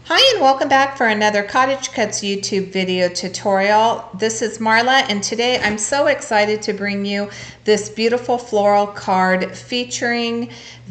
Hi and welcome back for another Cottage Cuts YouTube video tutorial. This is Marla and today I'm so excited to bring you this beautiful floral card featuring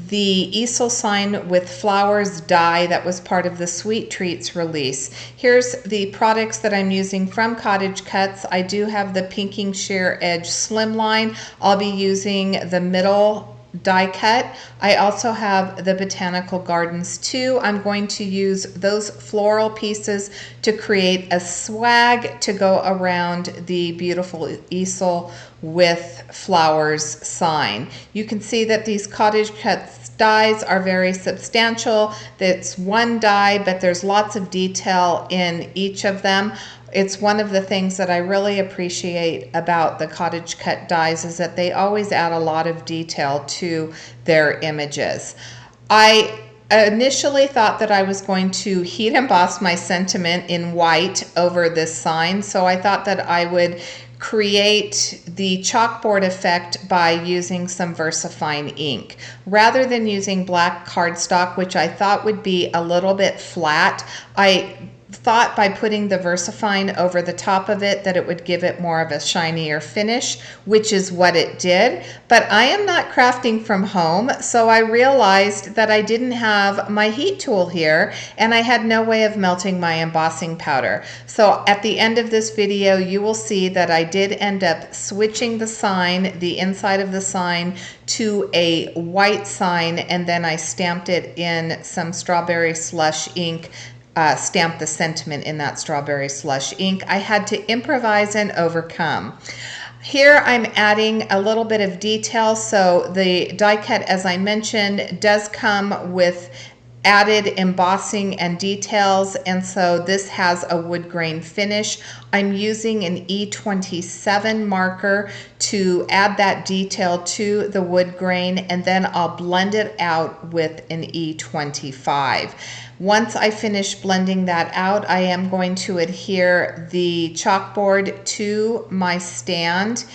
the Easel sign with flowers die that was part of the Sweet Treats release. Here's the products that I'm using from Cottage Cuts. I do have the Pinking Shear Edge Slimline. I'll be using the middle die cut. I also have the Botanical Gardens too. I'm going to use those floral pieces to create a swag to go around the beautiful Easel with flowers sign. You can see that these Cottage Cuts dies are very substantial. It's one die, but there's lots of detail in each of them. It's one of the things that I really appreciate about the Cottage Cut dies is that they always add a lot of detail to their images. I initially thought that I was going to heat emboss my sentiment in white over this sign, so I thought that I would create the chalkboard effect by using some VersaFine ink. Rather than using black cardstock, which I thought would be a little bit flat, I thought by putting the VersaFine over the top of it that it would give it more of a shinier finish, which is what it did. But I am not crafting from home, so I realized that I didn't have my heat tool here and I had no way of melting my embossing powder. So at the end of this video you will see that I did end up switching the sign, the inside of the sign, to a white sign, and then I stamped it in some strawberry slush ink. Stamp the sentiment in that strawberry slush ink. I had to improvise and overcome. Here I'm adding a little bit of detail. So the die cut, as I mentioned, does come with added embossing and details, and so this has a wood grain finish. I'm using an E27 marker to add that detail to the wood grain, and then I'll blend it out with an E25. Once I finish blending that out, I am going to adhere the chalkboard to my stand,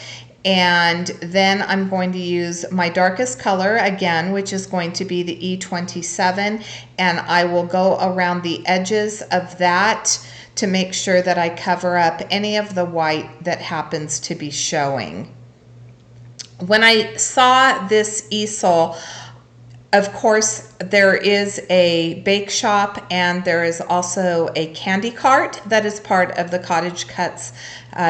and then I'm going to use my darkest color again, which is going to be the E27, and I will go around the edges of that to make sure that I cover up any of the white that happens to be showing. When I saw this easel, of course, there is a bake shop and there is also a candy cart that is part of the Cottage Cuts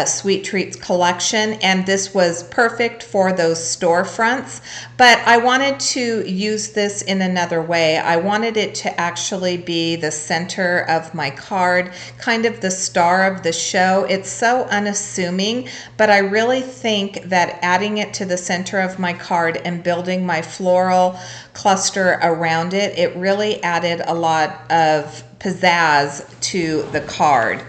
Sweet Treats collection, and this was perfect for those storefronts. But I wanted to use this in another way. I wanted it to actually be the center of my card, kind of the star of the show. It's so unassuming, but I really think that adding it to the center of my card and building my floral cluster around it, it really added a lot of pizzazz to the card.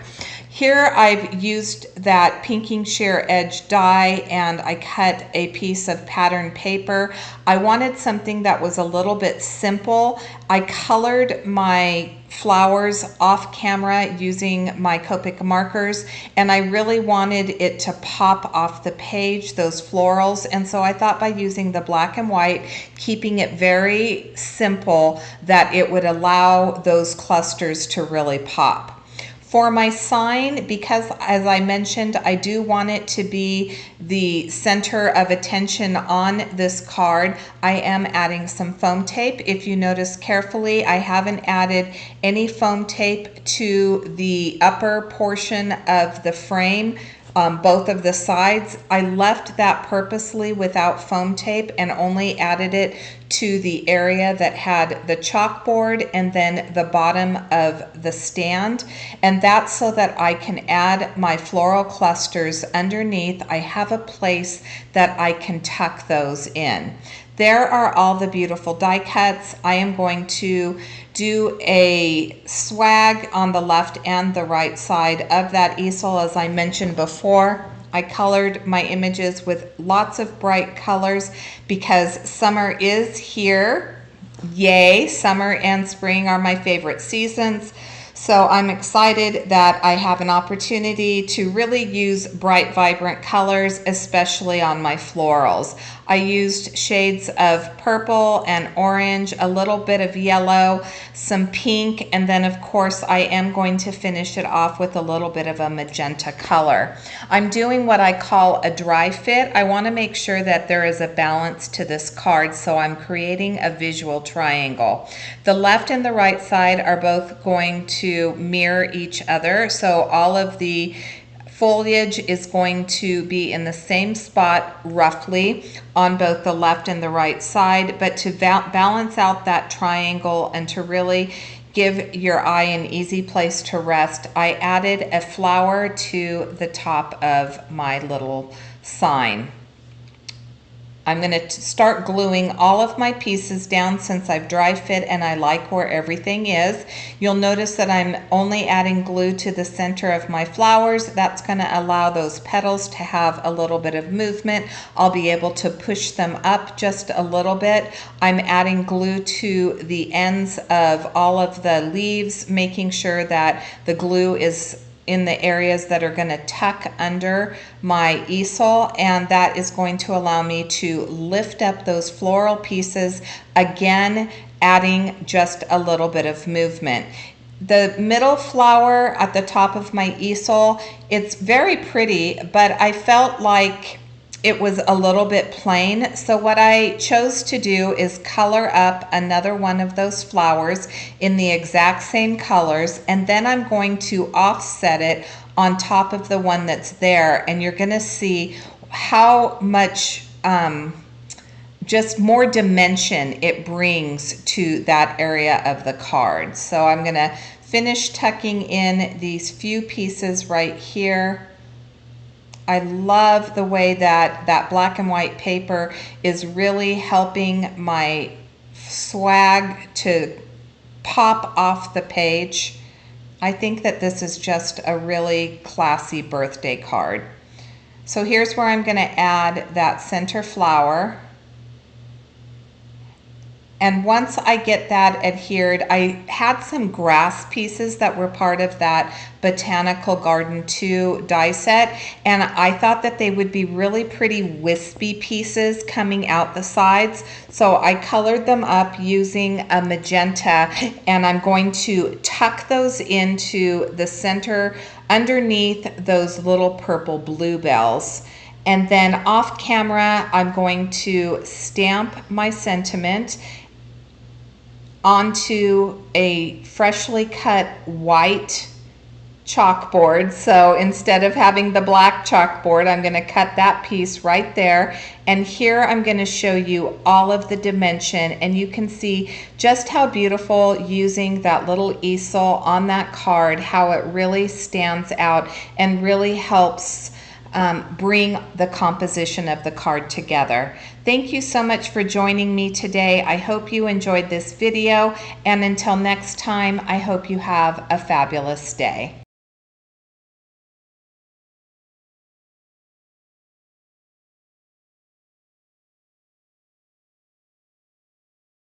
Here I've used that Pinking Shear Edge die and I cut a piece of pattern paper. I wanted something that was a little bit simple. I colored my flowers off camera using my Copic markers, and I really wanted it to pop off the page, those florals, and so I thought by using the black and white, keeping it very simple, that it would allow those clusters to really pop. For my sign, because as I mentioned, I do want it to be the center of attention on this card, I am adding some foam tape. If you notice carefully, I haven't added any foam tape to the upper portion of the frame. Both of the sides. I left that purposely without foam tape and only added it to the area that had the chalkboard and then the bottom of the stand, and that's so that I can add my floral clusters underneath. I have a place that I can tuck those in. There are all the beautiful die cuts. I am going to do a swag on the left and the right side of that easel. As I mentioned before, I colored my images with lots of bright colors because summer is here. Yay, summer and spring are my favorite seasons. So I'm excited that I have an opportunity to really use bright, vibrant colors, especially on my florals. I used shades of purple and orange, a little bit of yellow, some pink, and then of course I am going to finish it off with a little bit of a magenta color. I'm doing what I call a dry fit. I want to make sure that there is a balance to this card, so I'm creating a visual triangle. The left and the right side are both going to mirror each other, so all of the foliage is going to be in the same spot roughly on both the left and the right side, but to balance out that triangle and to really give your eye an easy place to rest, I added a flower to the top of my little sign. I'm going to start gluing all of my pieces down since I've dry fit and I like where everything is. You'll notice that I'm only adding glue to the center of my flowers. That's going to allow those petals to have a little bit of movement. I'll be able to push them up just a little bit. I'm adding glue to the ends of all of the leaves, making sure that the glue is in the areas that are going to tuck under my easel, and that is going to allow me to lift up those floral pieces, again adding just a little bit of movement. The middle flower at the top of my easel, it's very pretty, but I felt like it was a little bit plain. So what I chose to do is color up another one of those flowers in the exact same colors, and then I'm going to offset it on top of the one that's there, and you're going to see how much just more dimension it brings to that area of the card. So I'm going to finish tucking in these few pieces right here. I love the way that that black and white paper is really helping my swag to pop off the page. I think that this is just a really classy birthday card. So here's where I'm going to add that center flower. And once I get that adhered, I had some grass pieces that were part of that Botanical Garden 2 die set, and I thought that they would be really pretty wispy pieces coming out the sides. So I colored them up using a magenta, and I'm going to tuck those into the center underneath those little purple bluebells. And then off camera, I'm going to stamp my sentiment onto a freshly cut white chalkboard. So instead of having the black chalkboard, I'm going to cut that piece right there. And here I'm going to show you all of the dimension, and you can see just how beautiful using that little easel on that card, how it really stands out and really helps bring the composition of the card together. Thank you so much for joining me today. I hope you enjoyed this video, and until next time, I hope you have a fabulous day.